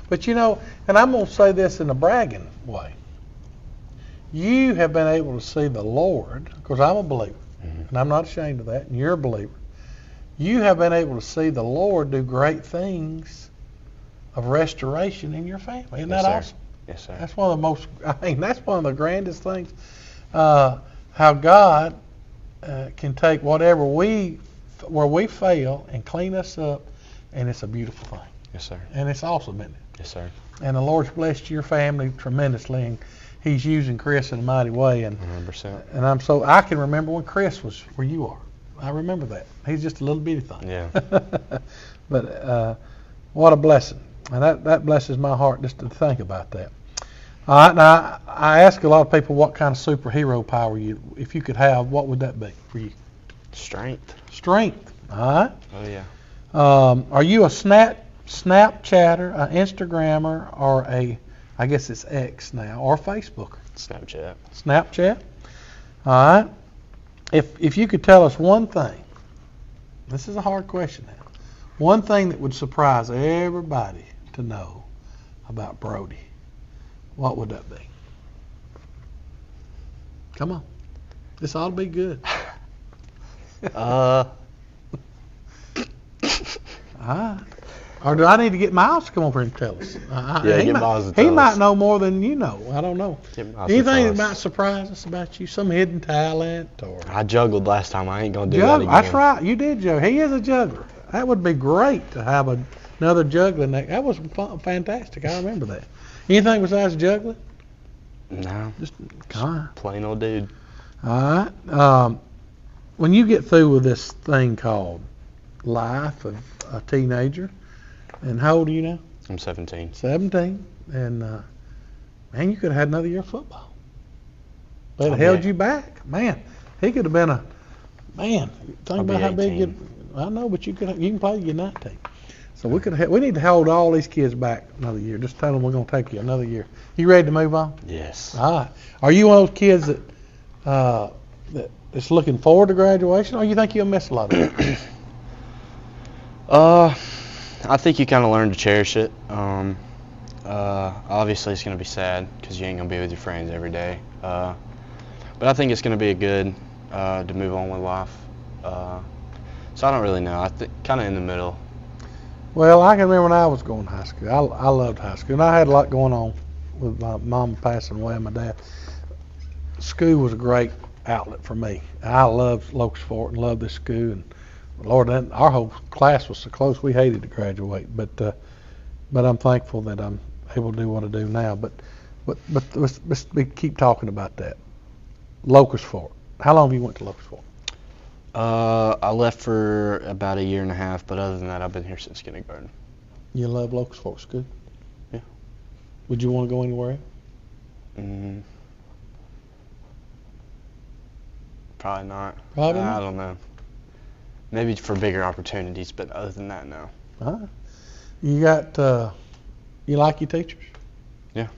But you know, and I'm going to say this in a bragging way. You have been able to see the Lord, because I'm a believer, and I'm not ashamed of that, and you're a believer. You have been able to see the Lord do great things of restoration in your family. Isn't that awesome?
Yes, sir.
That's one of the most, that's one of the grandest things. How God can take where we fail and clean us up, and it's a beautiful thing.
Yes, sir.
And it's awesome, isn't it?
Yes, sir.
And the Lord's blessed your family tremendously, and He's using Chris in a mighty way. And
100%.
and I can remember when Chris was where you are. I remember that. He's just a little bitty thing.
Yeah.
But what a blessing. And that blesses my heart just to think about that. All right, now I ask a lot of people what kind of superhero power if you could have, what would that be for you?
Strength.
Strength. All right.
Oh, yeah.
Are you a Snapchatter, an Instagrammer, or I guess it's X now, or Facebooker?
Snapchat.
Snapchat. All right. If you could tell us one thing, this is a hard question now, one thing that would surprise everybody to know about Brody, what would that be? Come on. This ought to be good. All right. Or do I need to get Miles to come over and tell us?
Get Miles to tell
He might
us.
know more than you know. I don't know.
Get Miles to
Anything
tell
that
us.
might surprise us about you? Some hidden talent or
I juggled last time. I ain't going to do that
juggle?
again.
That's right. You did juggle. He is a juggler. That would be great to have a Another juggling. That was fantastic. I remember that. Anything besides juggling?
No,
Just all right.
plain old dude.
All right. When you get through with this thing called life of a teenager, and how old are you now?
I'm 17.
17. And, man, you could have had another year of football. But it
I'll
held
be-
you back. Man, he could have been think
I'll
about
be
how big
18.
I know, but you can play your 19. So we need to hold all these kids back another year. Just tell them we're going to take you another year. You ready to move on?
Yes.
All right. Are you one of those kids that's looking forward to graduation, or you think you'll miss a lot of it?
I think you kind of learn to cherish it. Obviously, it's going to be sad because you ain't going to be with your friends every day. But I think it's going to be good to move on with life. So I don't really know. I think kind of in the middle.
Well, I can remember when I was going to high school. I loved high school, and I had a lot going on with my mom passing away and my dad. School was a great outlet for me. I loved Locust Fork and loved this school. And Lord, our whole class was so close. We hated to graduate, but I'm thankful that I'm able to do what I do now. But let's keep talking about that. Locust Fork. How long have you went to Locust Fork?
I left for about a year and a half, but other than that, I've been here since kindergarten.
You love Locust Fork School?
Yeah.
Would you want to go anywhere else?
Probably not.
Probably not?
I don't know. Maybe for bigger opportunities, but other than that, no.
You got, you like your teachers?
Yeah.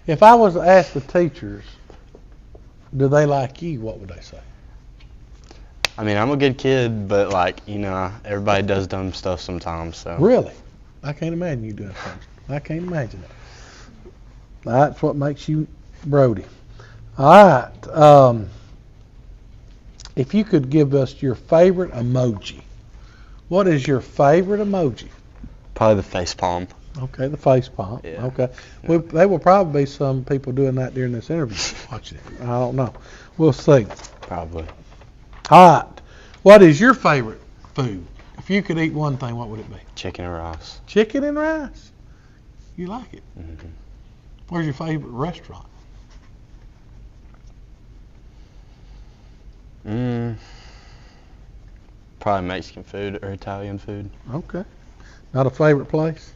If I was to ask the teachers, do they like you, what would they say?
I mean, I'm a good kid, but everybody does dumb stuff sometimes. So.
Really? I can't imagine you doing things. I can't imagine it. That's what makes you Brody. All right. If you could give us your favorite emoji, what is your favorite emoji?
Probably the face palm.
Okay, the face palm.
Yeah.
Okay. Well, there will probably be some people doing that during this interview. Watch it. I don't know. We'll see.
Probably.
All right. What is your favorite food? If you could eat one thing, what would it be?
Chicken and rice.
Chicken and rice. You like it?
Mm-hmm.
Where's your favorite restaurant?
Probably Mexican food or Italian food.
Okay. Not a favorite place?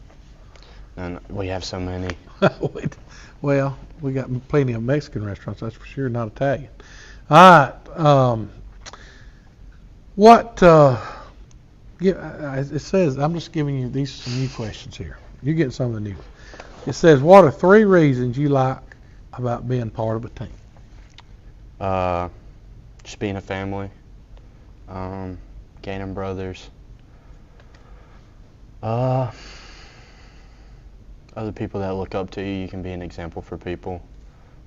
And we have so many.
Well, we got plenty of Mexican restaurants, that's for sure, not Italian. All right. It says, I'm just giving you these some new questions here. You're getting some of the new. It says, what are 3 reasons you like about being part of a team?
Just being a family, gaining brothers, other people that look up to you. You can be an example for people,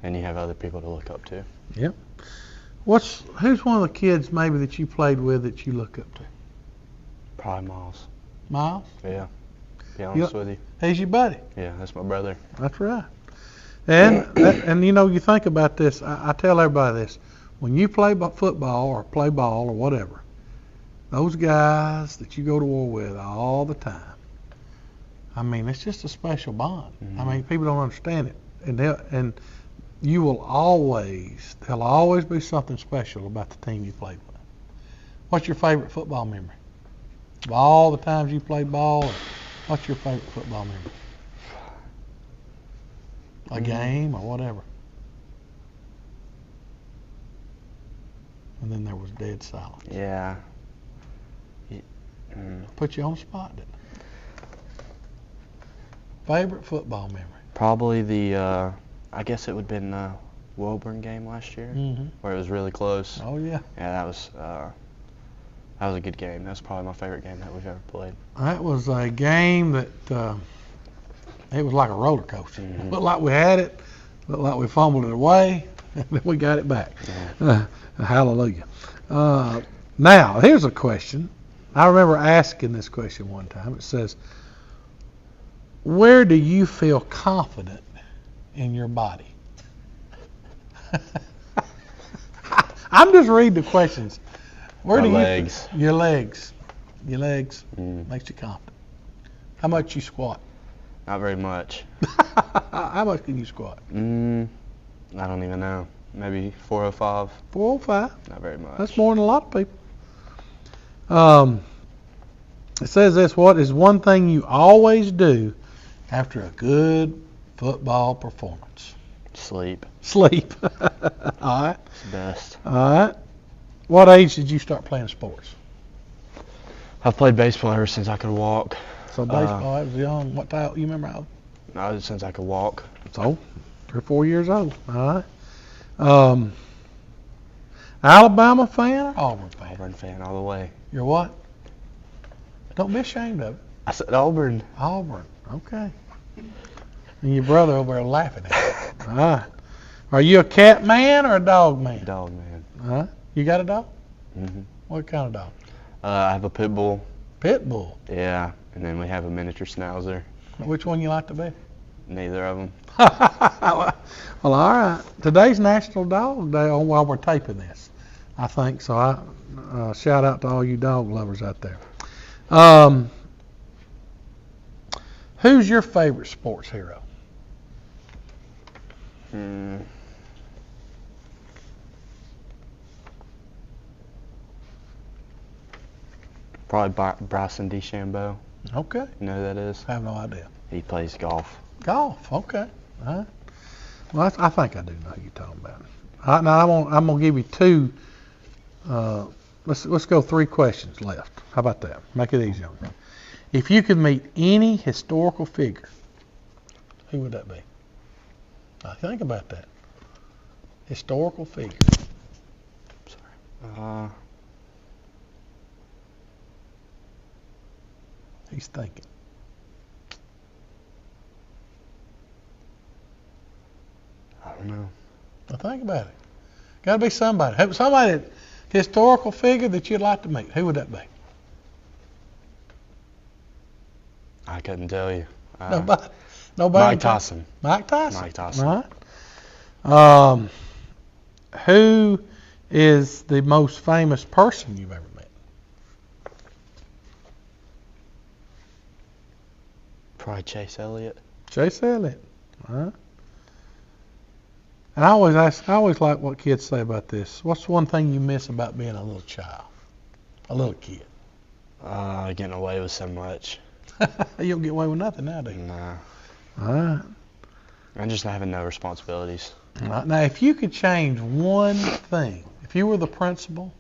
and you have other people to look up to.
Yep. Who's one of the kids maybe that you played with that you look up to?
Probably Miles.
Miles?
Yeah. Be honest with you.
He's your buddy.
Yeah, that's my brother.
That's right. And you think about this. I tell everybody this. When you play football or play ball or whatever, those guys that you go to war with all the time, I mean, it's just a special bond.
Mm-hmm.
I mean, people don't understand it. And you will there'll always be something special about the team you played with. What's your favorite football memory? Of all the times you played ball, what's your favorite football memory? A game or whatever. And then there was dead silence.
Yeah.
Put you on the spot, didn't it? Favorite football memory?
Probably the, I guess it would have been the Woburn game last year, where it was really close.
Oh, yeah.
Yeah, that was a good game. That's probably my favorite game that we've ever played.
That was a game that, it was like a roller coaster. It looked like we had it, looked like we fumbled it away, and then we got it back. Hallelujah. Now, here's a question. I remember asking this question one time. It says, where do you feel confident in your body? I'm just reading the questions. Where
My
do
legs.
Your legs. Your legs makes you confident. How much you squat?
Not very much.
How much can you squat?
I don't even know. Maybe 405.
405.
Not very much.
That's more than a lot of people. It says this, what is one thing you always do after a good football performance?
Sleep.
Sleep. All right.
It's the best.
All right. What age did you start playing sports?
I've played baseball ever since I could walk.
So baseball, that was young. What time, you remember how?
No, since I could walk.
So, 3 or 4 years old. All right. Alabama fan or Auburn fan?
Auburn fan all the way.
You're what? Don't be ashamed of it.
I said Auburn.
Auburn. Okay. And your brother over there laughing at you. All right. Are you a cat man or a dog man?
Dog man.
Huh? You got a dog?
Mm-hmm.
What kind of dog?
I have a pit bull.
Pit bull.
Yeah, and then we have a miniature schnauzer.
Which one you like to be?
Neither of them.
Well, all right. Today's National Dog Day while we're taping this, I think. So I shout out to all you dog lovers out there. Who's your favorite sports hero?
Probably Bryson DeChambeau.
Okay.
You know who that is?
I have no idea.
He plays golf.
Golf. Okay. All right. Well, I think I do know who you're talking about. All right, now I'm gonna give you two. Let's go 3 questions left. How about that? Make it easy on you. If you could meet any historical figure, who would that be? Now think about that. Historical figure.
Sorry.
He's thinking.
I don't know.
Now think about it. Got to be somebody. Somebody, historical figure that you'd like to meet. Who would that be?
I couldn't tell you.
Nobody.
Mike Tyson.
Mike Tyson.
Mike Tyson.
All right. Who is the most famous person you've ever met?
Probably Chase Elliott.
Chase Elliott. All right. And I always like what kids say about this. What's one thing you miss about being a little child? A little kid.
Getting away with so much.
You don't get away with nothing now, do you?
Nah.
All right.
I'm just having no responsibilities.
All right. Now, if you could change one thing, if you were the principal,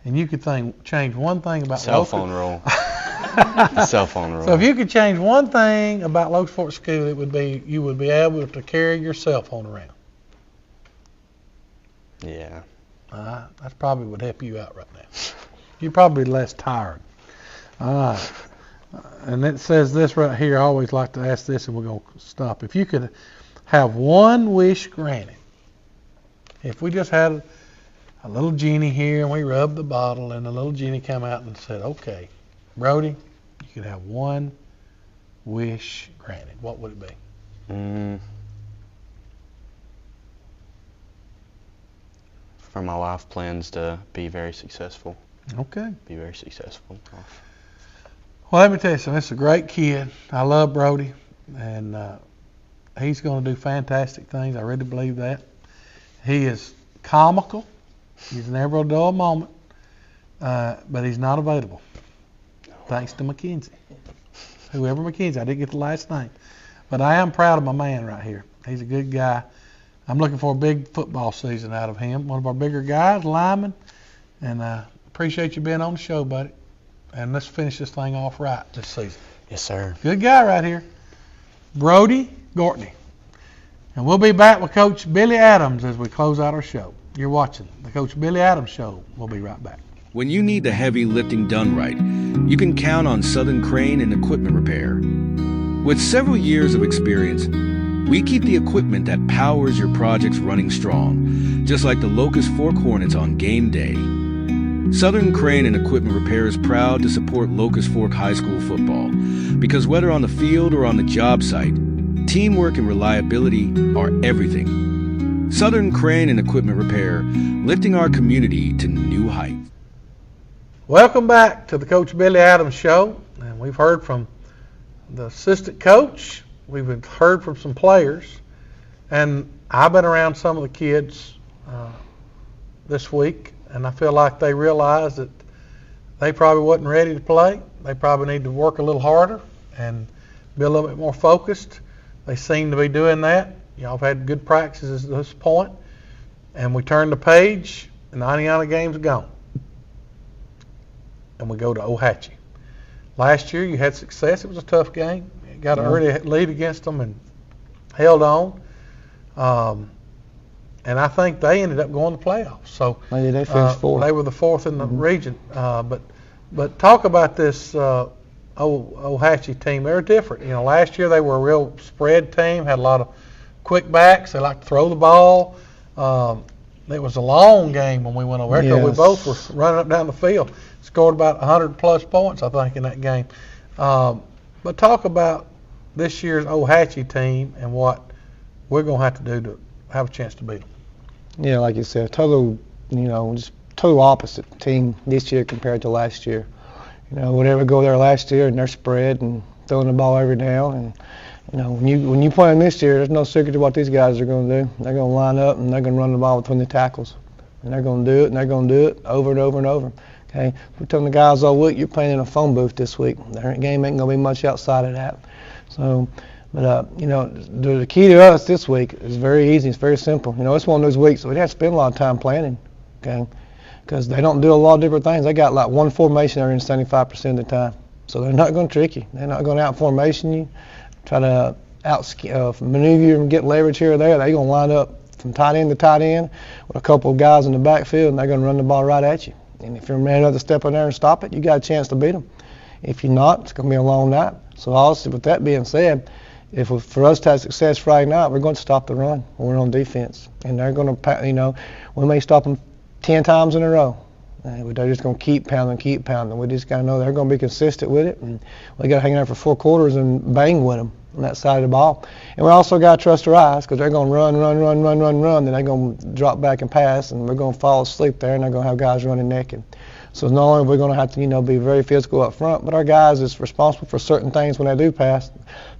and you could change one thing about
Cell phone rule. Cell phone rule.
So if you could change one thing about Locust Fork School, it would be you would be able to carry your cell phone around.
Yeah.
That probably would help you out right now. You're probably less tired. All right. And it says this right here. I always like to ask this, and we're going to stop. If you could have one wish granted, if we just had a little genie here and we rubbed the bottle and the little genie came out and said, okay, Brody, you could have one wish granted, what would it be?
For my life plans to be very successful.
Okay.
Be very successful.
Well, let me tell you something. It's a great kid. I love Brody, and he's going to do fantastic things. I really believe that. He is comical. He's never a dull moment, but he's not available. Thanks to Mackenzie. Whoever Mackenzie, I didn't get the last name. But I am proud of my man right here. He's a good guy. I'm looking for a big football season out of him. One of our bigger guys, lineman. And appreciate you being on the show, buddy. And let's finish this thing off right this season.
Yes, sir.
Good guy right here. Brody Gortney. And we'll be back with Coach Billy Adams as we close out our show. You're watching the Coach Billy Adams Show. We'll be right back.
When you need the heavy lifting done right, you can count on Southern Crane and Equipment Repair. With several years of experience, we keep the equipment that powers your projects running strong, just like the Locust Fork Hornets on game day. Southern Crane and Equipment Repair is proud to support Locust Fork High School football because whether on the field or on the job site, teamwork and reliability are everything. Southern Crane and Equipment Repair, lifting our community to new heights.
Welcome back to the Coach Billy Adams Show. And we've heard from the assistant coach, we've heard from some players, and I've been around some of the kids this week, and I feel like they realize that they probably wasn't ready to play. They probably need to work a little harder and be a little bit more focused. They seem to be doing that. Y'all have had good practices at this point, and we turn the page, and the Aniana game's gone, and we go to Ohatchee. Last year you had success. It was a tough game. You got an early lead against them and held on. And I think they ended up going to the playoffs. So
maybe they finished fourth.
They were the fourth in the region. But talk about this Ohatchee team. They're different. Last year they were a real spread team. Had a lot of quick backs. They liked to throw the ball. It was a long game when we went over there. We both were running up down the field. Scored about 100-plus points, I think, in that game. But talk about this year's Ohatchee team and what we're going to have to do to have a chance to beat them.
Yeah, like you said, just total opposite team this year compared to last year. Whatever go there last year and they're spread and throwing the ball every down. And when you play them this year, there's no secret to what these guys are going to do. They're going to line up and they're going to run the ball between the tackles, and they're going to do it, and they're going to do it over and over and over. Okay, we're telling the guys all week, you're playing in a phone booth this week. Their game ain't going to be much outside of that. So, but the key to us this week is very easy. It's very simple. It's one of those weeks we have to spend a lot of time planning. Okay, because they don't do a lot of different things. They got like one formation they're in 75% of the time. So they're not going to trick you. They're not going to out formation you, try to maneuver you and get leverage here or there. They're going to line up from tight end to tight end with a couple of guys in the backfield, and they're going to run the ball right at you. And if you're man enough to step in there and stop it, you got a chance to beat them. If you're not, it's going to be a long night. So also, with that being said, for us to have success Friday night, we're going to stop the run when we're on defense. And they're going to, we may stop them 10 times in a row. And they're just going to keep pounding. We just got to know they're going to be consistent with it. And we got to hang out for 4 quarters and bang with them on that side of the ball. And we also got to trust our eyes, because they're going to run. Then they're going to drop back and pass, and we're going to fall asleep there, and they're going to have guys running naked. So not only are we going to have to, be very physical up front, but our guys is responsible for certain things when they do pass.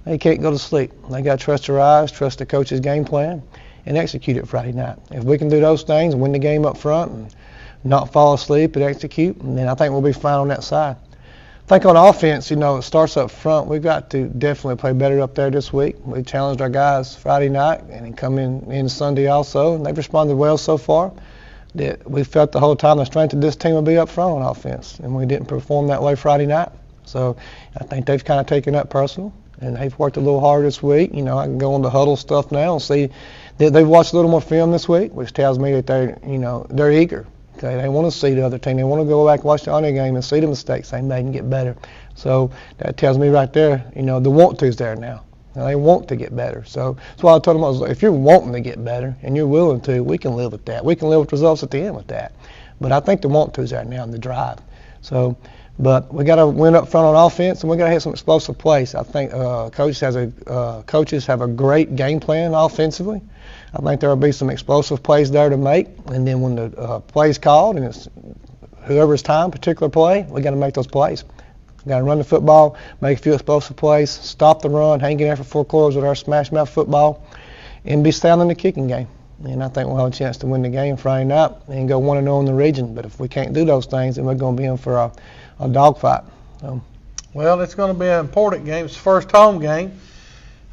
They can't go to sleep. They got to trust their eyes, trust the coach's game plan, and execute it Friday night. If we can do those things and win the game up front and not fall asleep and execute, and then I think we'll be fine on that side. I think on offense, it starts up front. We've got to definitely play better up there this week. We challenged our guys Friday night and come in Sunday also, and they've responded well so far. That we felt the whole time the strength of this team would be up front on offense, and we didn't perform that way Friday night. So I think they've kind of taken that personal, and they've worked a little harder this week. I can go on the huddle stuff now and see that they've watched a little more film this week, which tells me that they're eager. Okay, they want to see the other team. They want to go back and watch the other game and see the mistakes they made and get better. So that tells me right there, the want to's there now. Now they want to get better. So that's why I told them, I was like, if you're wanting to get better and you're willing to, we can live with that. We can live with results at the end with that. But I think the want to's there now in the drive. So, but we got to win up front on offense, and we got to have some explosive plays. I think coaches have a great game plan offensively. I think there will be some explosive plays there to make, and then when the play's called and it's whoever's time, particular play, we got to make those plays. We got to run the football, make a few explosive plays, stop the run, hang in there for 4 quarters with our smash mouth football, and be sound in the kicking game. And I think we'll have a chance to win the game Friday night and go 1-0 in the region. But if we can't do those things, then we're going to be in for a dogfight. So.
Well, it's going to be an important game. It's the first home game.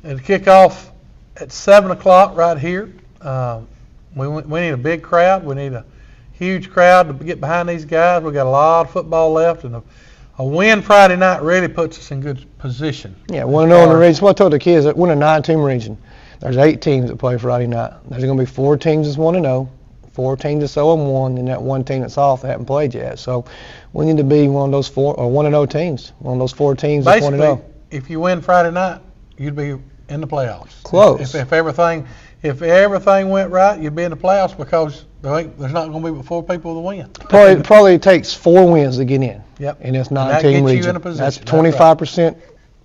It'll kick off at 7 o'clock right here. We need a big crowd. We need a huge crowd to get behind these guys. We've got a lot of football left, and a win Friday night really puts us in good position.
Yeah, 1-0 in the region. What I told the kids, that we're in a 9-team region. There's 8 teams that play Friday night. There's going to be 4 teams that's 1-0, 4 teams that's 0-1, and that 1 team that's off that haven't played yet. So we need to be one of those 1-0 teams, one of those 4 teams that's 1-0.
Basically, if you win Friday night, you'd be in the playoffs.
Close.
If everything went right, you'd be in the playoffs, because there's not going to be but 4 people to win.
Probably takes 4 wins to get in.
Yep.
And it's 9-team
that gets
region.
you in a position.
That's 25%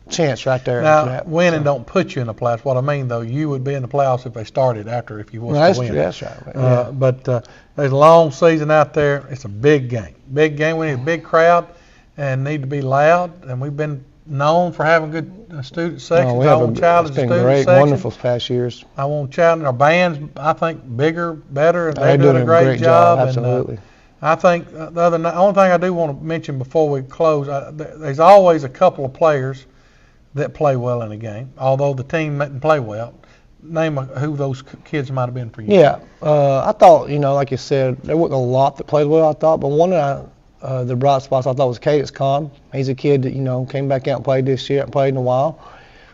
chance right there.
Now, winning don't put you in the playoffs. What I mean, though, you would be in the playoffs if they started after, if you was to win.
That's right.
But there's a long season out there. It's a big game. Big game. We need a big crowd and need to be loud. And we've been known for having good student sections.
We
I
have
want to challenge
it's
the
been
student
great,
section.
wonderful past years.
I want to challenge our bands. I think bigger, better, and
They're
doing a great job.
Absolutely.
And, I think the only thing I do want to mention before we close, there's always a couple of players that play well in a game, although the team didn't play well. Name who those kids might have been for you.
Yeah, I thought, like you said, there wasn't a lot that played well, I thought, but one of the bright spots I thought was Cadence Kahn. He's a kid that, came back out and played this year, and played in a while.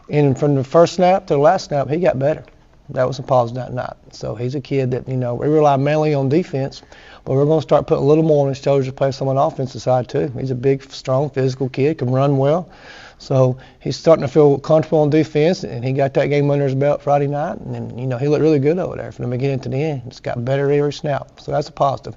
And from the first snap to the last snap, he got better. That was a positive that night. So he's a kid that, we rely mainly on defense, but we're going to start putting a little more on his shoulders to play some on the offensive side too. He's a big, strong, physical kid, can run well. So he's starting to feel comfortable on defense, and he got that game under his belt Friday night, and he looked really good over there from the beginning to the end. It's got better every snap, so that's a positive.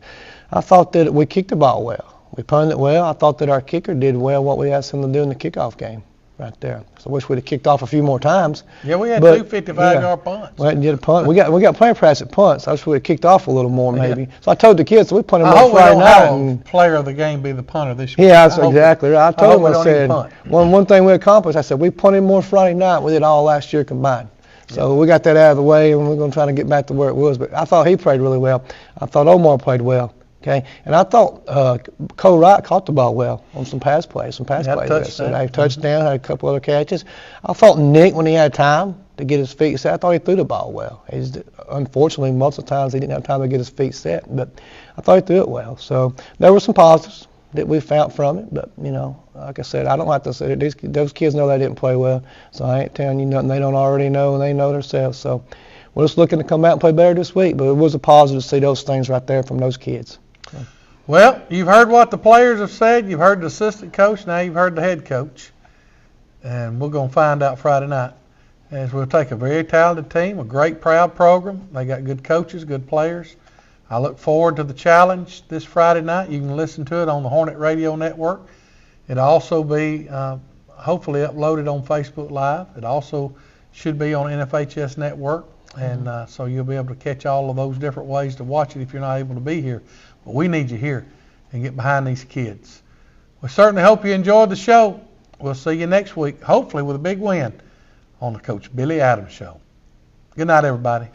I thought that we kicked the ball well. We punted it well. I thought that our kicker did well what we asked him to do in the kickoff game right there. So I wish we'd have kicked off a few more times.
Yeah, we had 2 55-yard punts.
We did a punt. We got playing practice at punts. I wish we'd have kicked off a little more maybe. Yeah. So I told the kids, we punted more Friday night.
I hope we don't have player of the game be the punter this year.
Yeah, that's exactly right. I told them, I said,
punt.
one thing we accomplished, I said, we punted more Friday night than we did all last year combined. So we got that out of the way, and we're going to try to get back to where it was. But I thought he played really well. I thought Omar played well. Okay, and I thought Cole Wright caught the ball well on some pass plays. So they touchdown, had a couple other catches. I thought Nick, when he had time to get his feet set, I thought he threw the ball well. Unfortunately, most of the times he didn't have time to get his feet set, but I thought he threw it well. So there were some positives that we found from it, but like I said, I don't like to say it. Those kids know they didn't play well, so I ain't telling you nothing they don't already know, and they know themselves. So we're just looking to come out and play better this week, but it was a positive to see those things right there from those kids.
Well, you've heard what the players have said. You've heard the assistant coach. Now you've heard the head coach. And we're going to find out Friday night. As we'll take a very talented team, a great, proud program. They got good coaches, good players. I look forward to the challenge this Friday night. You can listen to it on the Hornet Radio Network. It'll also be hopefully uploaded on Facebook Live. It also should be on NFHS Network. And so you'll be able to catch all of those different ways to watch it if you're not able to be here. But we need you here and get behind these kids. We certainly hope you enjoyed the show. We'll see you next week, hopefully with a big win on the Coach Billy Adams Show. Good night, everybody.